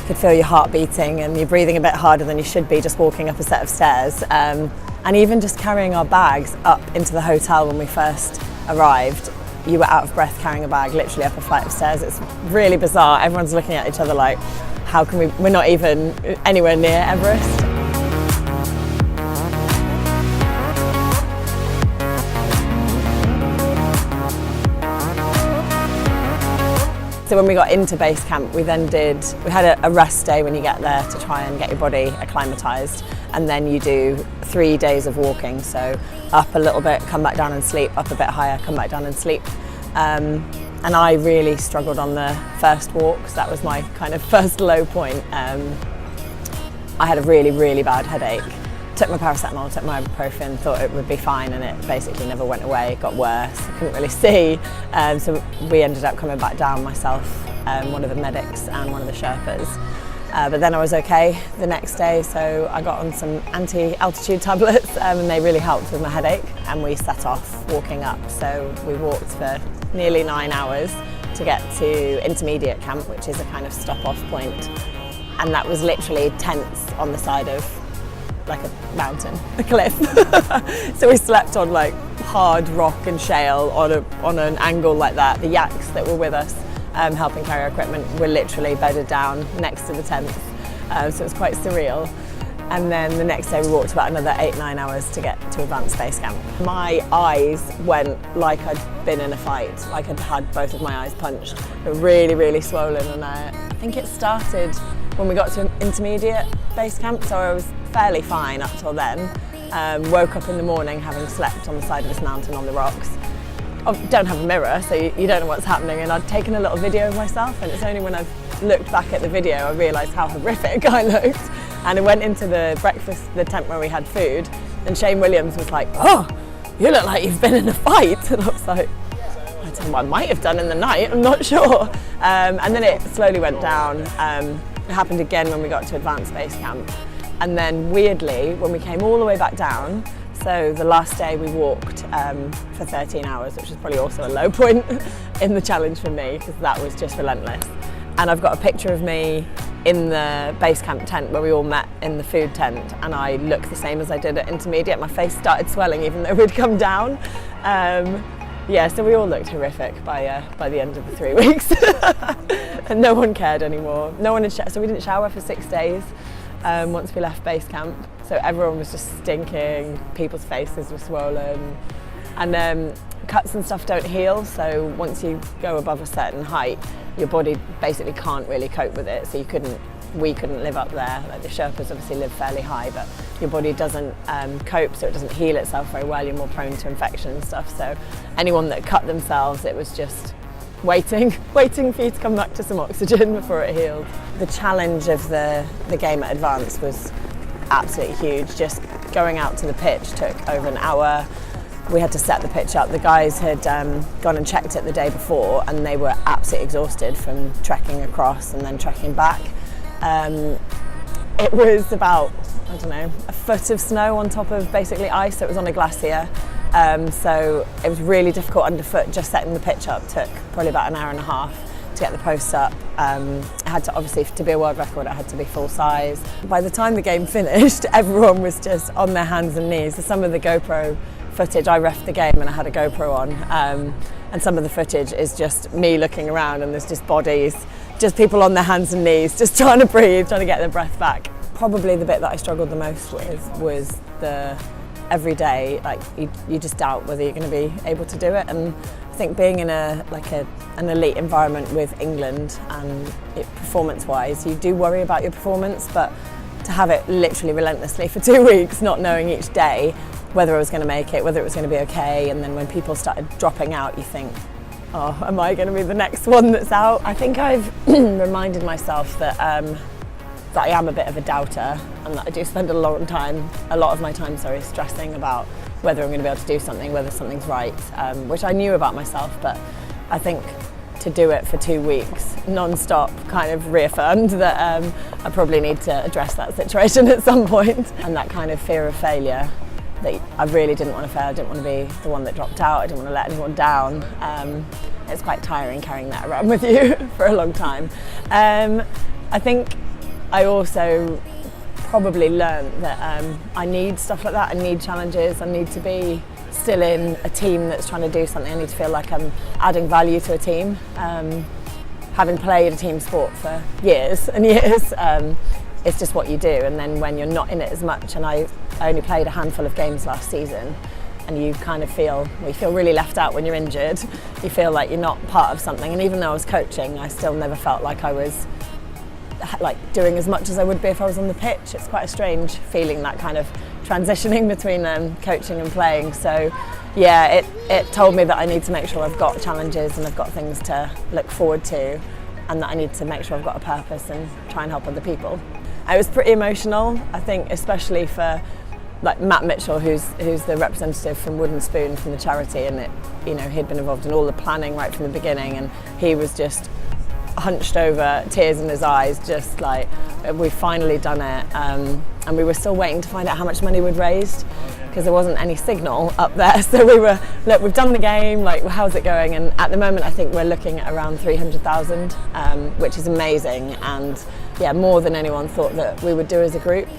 could feel your heart beating and you're breathing a bit harder than you should be just walking up a set of stairs. And even just carrying our bags up into the hotel when we first arrived, you were out of breath carrying a bag literally up a flight of stairs. It's really bizarre. Everyone's looking at each other like, how can we're not even anywhere near Everest. So when we got into base camp, we had a rest day when you get there to try and get your body acclimatised, and then you do 3 days of walking. So up a little bit, come back down and sleep, up a bit higher, come back down and sleep. And I really struggled on the first walk, so that was my kind of first low point. I had a really, really bad headache. Took my paracetamol, took my ibuprofen, thought it would be fine, and it basically never went away. It got worse, I couldn't really see. So we ended up coming back down, myself, one of the medics and one of the Sherpas. But then I was okay the next day, so I got on some anti-altitude tablets and they really helped with my headache, and we set off walking up. So we walked for nearly 9 hours to get to intermediate camp, which is a kind of stop-off point. And that was literally tents on the side of like a mountain, a cliff. So we slept on like hard rock and shale on an angle like that. The yaks that were with us helping carry our equipment were literally bedded down next to the tents. So it was quite surreal. And then the next day we walked about another 8-9 hours to get to advanced base camp. My eyes went like I'd been in a fight, like I'd had both of my eyes punched. They were really, really swollen, and I think it started when we got to intermediate base camp, so I was fairly fine up till then. Woke up in the morning having slept on the side of this mountain on the rocks. I don't have a mirror, so you don't know what's happening, and I'd taken a little video of myself, and it's only when I've looked back at the video I realised how horrific I looked. And I went into the tent where we had food, and Shane Williams was like, "Oh, you look like you've been in a fight." And I was like, I don't know, I might have done in the night, I'm not sure. And then it slowly went down. It happened again when we got to advanced base camp. And then weirdly, when we came all the way back down, so the last day we walked for 13 hours, which is probably also a low point in the challenge for me, because that was just relentless. And I've got a picture of me in the base camp tent where we all met in the food tent, and I look the same as I did at intermediate. My face started swelling even though we'd come down. Yeah, so we all looked horrific by the end of the 3 weeks. And no one cared anymore. No one had so we didn't shower for 6 days once we left base camp. So everyone was just stinking, people's faces were swollen. And cuts and stuff don't heal, so once you go above a certain height, your body basically can't really cope with it. So we couldn't live up there. Like the Sherpas obviously live fairly high, but your body doesn't cope, so it doesn't heal itself very well. You're more prone to infection and stuff. So anyone that cut themselves, it was just waiting for you to come back to some oxygen before it healed. The challenge of the game at Advance was absolutely huge. Just going out to the pitch took over an hour. We had to set the pitch up. The guys had gone and checked it the day before, and they were absolutely exhausted from trekking across and then trekking back. It was about, I don't know, a foot of snow on top of basically ice, so it was on a glacier. So it was really difficult underfoot. Just setting the pitch up took probably about an hour and a half to get the posts up. It had to, obviously, to be a world record, it had to be full size. By the time the game finished, everyone was just on their hands and knees. So some of the GoPro footage, I refed the game and I had a GoPro on, and some of the footage is just me looking around, and there's just bodies, just people on their hands and knees, just trying to breathe, trying to get their breath back. Probably the bit that I struggled the most with was the every day, like you just doubt whether you're going to be able to do it. And I think being in an elite environment with England, and performance-wise, you do worry about your performance, but to have it literally relentlessly for 2 weeks, not knowing each day whether I was going to make it, whether it was going to be okay, and then when people started dropping out, you think, oh, am I going to be the next one that's out? I think I've reminded myself that I am a bit of a doubter, and that I do spend a lot of my time stressing about whether I'm going to be able to do something, whether something's right, which I knew about myself, but I think to do it for 2 weeks non-stop kind of reaffirmed that I probably need to address that situation at some point. And that kind of fear of failure, that I really didn't want to fail, I didn't want to be the one that dropped out, I didn't want to let anyone down. It's quite tiring carrying that around with you for a long time. I think I also probably learned that I need stuff like that. I need challenges. I need to be still in a team that's trying to do something. I need to feel like I'm adding value to a team. Having played a team sport for years and years, it's just what you do. And then when you're not in it as much, and I only played a handful of games last season, and you kind of feel really left out when you're injured. You feel like you're not part of something. And even though I was coaching, I still never felt like I was doing as much as I would be if I was on the pitch. It's quite a strange feeling, that kind of transitioning between coaching and playing. So yeah, it told me that I need to make sure I've got challenges and I've got things to look forward to, and that I need to make sure I've got a purpose and try and help other people. It was pretty emotional, I think, especially for like Matt Mitchell, who's the representative from Wooden Spoon, from the charity, and he'd been involved in all the planning right from the beginning, and he was just hunched over, tears in his eyes, just like, we've finally done it. And we were still waiting to find out how much money we'd raised, because there wasn't any signal up there. So we were, look, we've done the game, like, how's it going? And at the moment, I think we're looking at around 300,000, which is amazing, and yeah, more than anyone thought that we would do as a group.